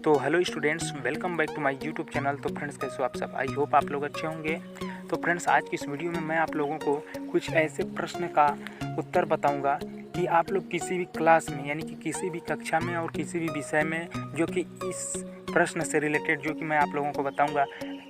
तो hello students, welcome back to my YouTube channel. तो friends, कैसे हो आप सब? आई होप आप लोग अच्छे होंगे। तो फ्रेंड्स, आज की इस वीडियो में मैं आप लोगों को कुछ ऐसे प्रश्न का उत्तर बताऊंगा कि आप लोग किसी भी क्लास में यानी कि किसी भी कक्षा में और किसी भी विषय में जो कि इस प्रश्न से रिलेटेड जो कि मैं आप लोगों को बताऊंगा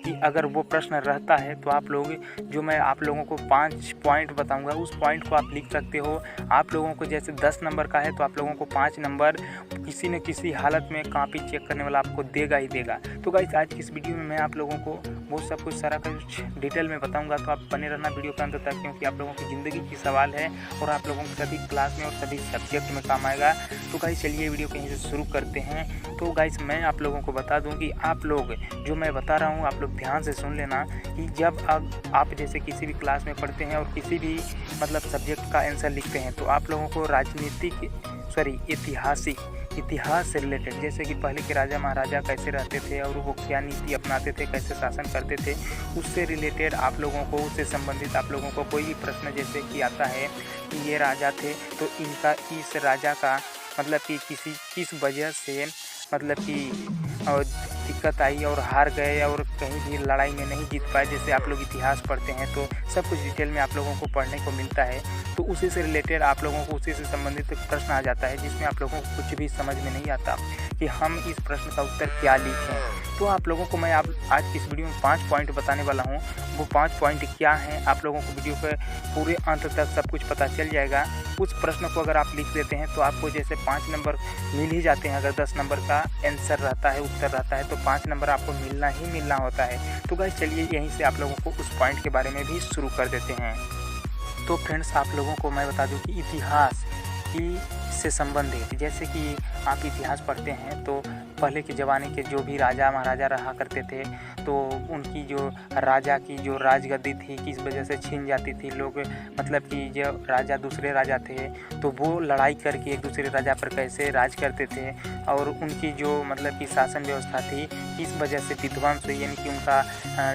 कि अगर वो प्रश्न रहता है तो आप लोग जो मैं आप लोगों को 5 पॉइंट बताऊंगा उस पॉइंट को आप लिख सकते हो। आप लोगों को जैसे 10 नंबर का है तो आप लोगों को 5 नंबर किसी न किसी हालत में कॉपी चेक करने वाला आपको देगा ही देगा। तो गाइस, आज की इस वीडियो में मैं आप लोगों को वो सब कुछ सारा कुछ डिटेल में बताऊंगा, तो आप बने रहना वीडियो के अंत तक, क्योंकि आप लोगों की ज़िंदगी की सवाल है और आप लोगों को सभी क्लास में और सभी सब्जेक्ट में काम आएगा। तो गाइस, चलिए वीडियो कहीं से शुरू करते हैं। तो गाइस, मैं आप लोगों को बता दूं कि आप लोग जो मैं बता रहा हूं आप लोग ध्यान से सुन लेना कि जब आप जैसे किसी भी क्लास में पढ़ते हैं और किसी भी मतलब सब्जेक्ट का आंसर लिखते हैं तो आप लोगों को इतिहास से रिलेटेड, जैसे कि पहले के राजा महाराजा कैसे रहते थे और वो क्या नीति अपनाते थे, कैसे शासन करते थे, उससे रिलेटेड आप लोगों को, उससे संबंधित आप लोगों को कोई भी प्रश्न जैसे कि आता है कि ये राजा थे तो इनका इस राजा का मतलब कि किस वजह से मतलब कि दिक्कत आई और हार गए और कहीं भी लड़ाई में नहीं जीत पाए, जैसे आप लोग इतिहास पढ़ते हैं तो सब कुछ डिटेल में आप लोगों को पढ़ने को मिलता है। तो उसी से रिलेटेड आप लोगों को उसी से संबंधित प्रश्न आ जाता है जिसमें आप लोगों को कुछ भी समझ में नहीं आता कि हम इस प्रश्न का उत्तर क्या लिखें। तो आप लोगों को मैं आज की इस वीडियो में 5 पॉइंट बताने वाला हूँ। वो 5 पॉइंट क्या हैं आप लोगों को वीडियो के पूरे अंत तक सब कुछ पता चल जाएगा। उस प्रश्न को अगर आप लिख देते हैं तो आपको जैसे 5 नंबर मिल ही जाते हैं। अगर 10 नंबर का आंसर रहता है, उत्तर रहता है, तो 5 नंबर आपको मिलना ही मिलना होता है। तो गाइस, चलिए यहीं से आप लोगों को उस पॉइंट के बारे में भी शुरू कर देते हैं। तो फ्रेंड्स, आप लोगों को मैं बता दूं कि इतिहास की से संबंधित, जैसे कि आप इतिहास पढ़ते हैं तो पहले के ज़माने के जो भी राजा महाराजा रहा करते थे तो उनकी जो राजा की जो राजगद्दी थी किस वजह से छीन जाती थी। लोग मतलब कि जो राजा दूसरे राजा थे तो वो लड़ाई करके एक दूसरे राजा पर कैसे राज करते थे और उनकी जो मतलब कि शासन व्यवस्था थी किस वजह से विध्वंस हुई, यानी कि उनका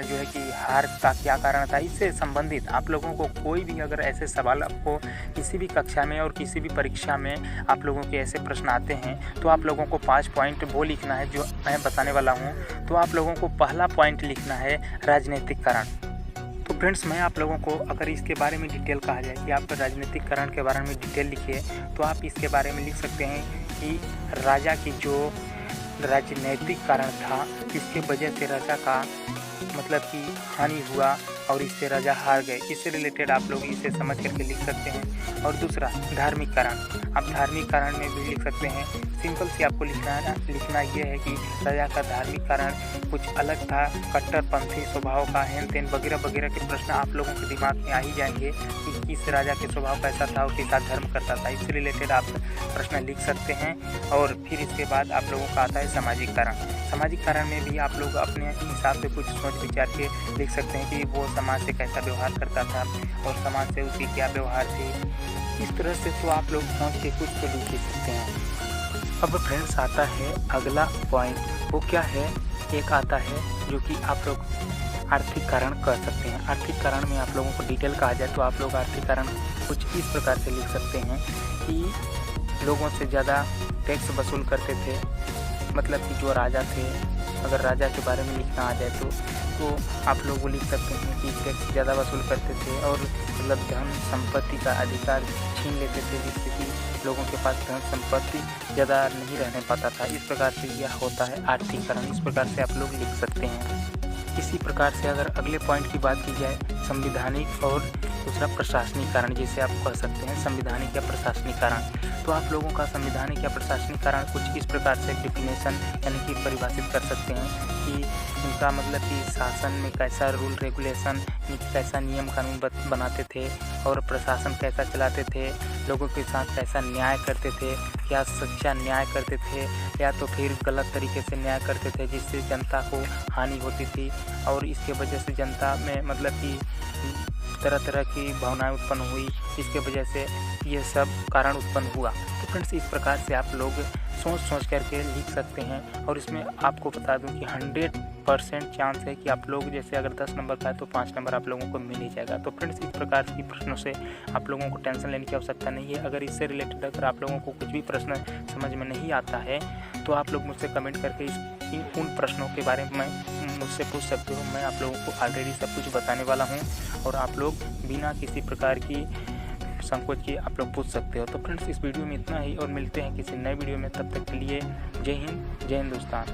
जो है कि हार का क्या कारण था। इससे संबंधित आप लोगों को कोई भी अगर ऐसे सवाल आपको किसी भी कक्षा में और किसी भी परीक्षा में आप लोगों के ऐसे प्रश्न आते हैं तो आप लोगों को 5 पॉइंट वो लिखना है जो मैं बताने वाला हूँ। तो आप लोगों को पहला पॉइंट लिखना है राजनीतिक कारण। तो फ्रेंड्स, मैं आप लोगों को अगर इसके बारे में डिटेल कहा जाए कि आप राजनीतिक कारण के बारे में डिटेल लिखिए तो आप इसके बारे में लिख सकते हैं कि राजा की जो राजनीतिक कारण था इसके वजह से राजा का मतलब कि हानि हुआ और इससे राजा हार गए। इससे रिलेटेड आप लोग इसे समझ करके लिख सकते हैं। और दूसरा, धार्मिक कारण, आप धार्मिक कारण में भी लिख सकते हैं। सिंपल से आपको लिखना ये है कि राजा का धार्मिक कारण कुछ अलग था, कट्टरपंथी स्वभाव का, हेन तेन वगैरह वगैरह के प्रश्न आप लोगों के दिमाग में आ ही जाएंगे कि किस राजा के स्वभाव कैसा था और किस धर्म करता था। इससे रिलेटेड आप प्रश्न लिख सकते हैं। और फिर इसके बाद आप लोगों का आता है सामाजिक कारण। सामाजिक कारण में भी आप लोग अपने हिसाब से कुछ सोच विचार के लिख सकते हैं कि वो समाज से कैसा व्यवहार करता था और समाज से उसकी क्या व्यवहार थी। इस तरह से तो आप लोग सोच के कुछ तो लिख ही सकते हैं। अब फ्रेंड्स, आता है अगला पॉइंट। वो क्या है? एक आता है जो कि आप लोग आर्थिक कारण कह सकते हैं। आर्थिक कारण में आप लोगों को डिटेल कहा जाए तो आप लोग आर्थिक कारण कुछ इस प्रकार से लिख सकते हैं कि लोगों से ज़्यादा टैक्स वसूल करते थे। मतलब कि जो राजा थे, अगर राजा के बारे में लिखना आ जाए तो आप लोग वो लिख सकते हैं कि टैक्स ज़्यादा वसूल करते थे और मतलब धन संपत्ति का अधिकार छीन लेते थे, जिससे कि लोगों के पास धन संपत्ति ज़्यादा नहीं रहने पाता था। इस प्रकार से यह होता है आर्थिक कारण। इस प्रकार से आप लोग लिख सकते हैं। इसी प्रकार से अगर अगले पॉइंट की बात की जाए, संविधानिक और दूसरा प्रशासनिक कारण, जिसे आप कह सकते हैं संविधानिक या प्रशासनिक कारण। तो आप लोगों का संविधानिक या प्रशासनिक कारण कुछ इस प्रकार से डिफिनेशन यानी कि परिभाषित कर सकते हैं कि उनका मतलब कि शासन में कैसा रूल रेगुलेशन, कैसा नियम कानून बनाते थे और प्रशासन कैसा चलाते थे, लोगों के साथ कैसा न्याय करते थे, क्या सच्चा न्याय करते थे या तो फिर गलत तरीके से न्याय करते थे जिससे जनता को हानि होती थी और इसके वजह से जनता में मतलब कि तरह तरह की भावनाएं उत्पन्न हुई। इसके वजह से ये सब कारण उत्पन्न हुआ। तो फ्रेंड्स, इस प्रकार से आप लोग सोच करके लिख सकते हैं। और इसमें आपको बता दूं कि % चांस है कि आप लोग जैसे अगर 10 नंबर का है तो 5 नंबर आप लोगों को मिल ही जाएगा। तो फ्रेंड्स इस प्रकार की प्रश्नों से आप लोगों को टेंशन लेने की आवश्यकता नहीं है। अगर इससे रिलेटेड अगर आप लोगों को कुछ भी प्रश्न समझ में नहीं आता है तो आप लोग मुझसे कमेंट करके उन प्रश्नों के बारे में मुझसे पूछ सकते हो। मैं आप लोगों को ऑलरेडी सब कुछ बताने वाला हूँ और आप लोग बिना किसी प्रकार की संकोच किए आप लोग पूछ सकते हो। तो फ्रेंड्स इस वीडियो में इतना ही और मिलते हैं किसी नए वीडियो में। तब तक के लिए जय हिंद, जय हिंदुस्तान।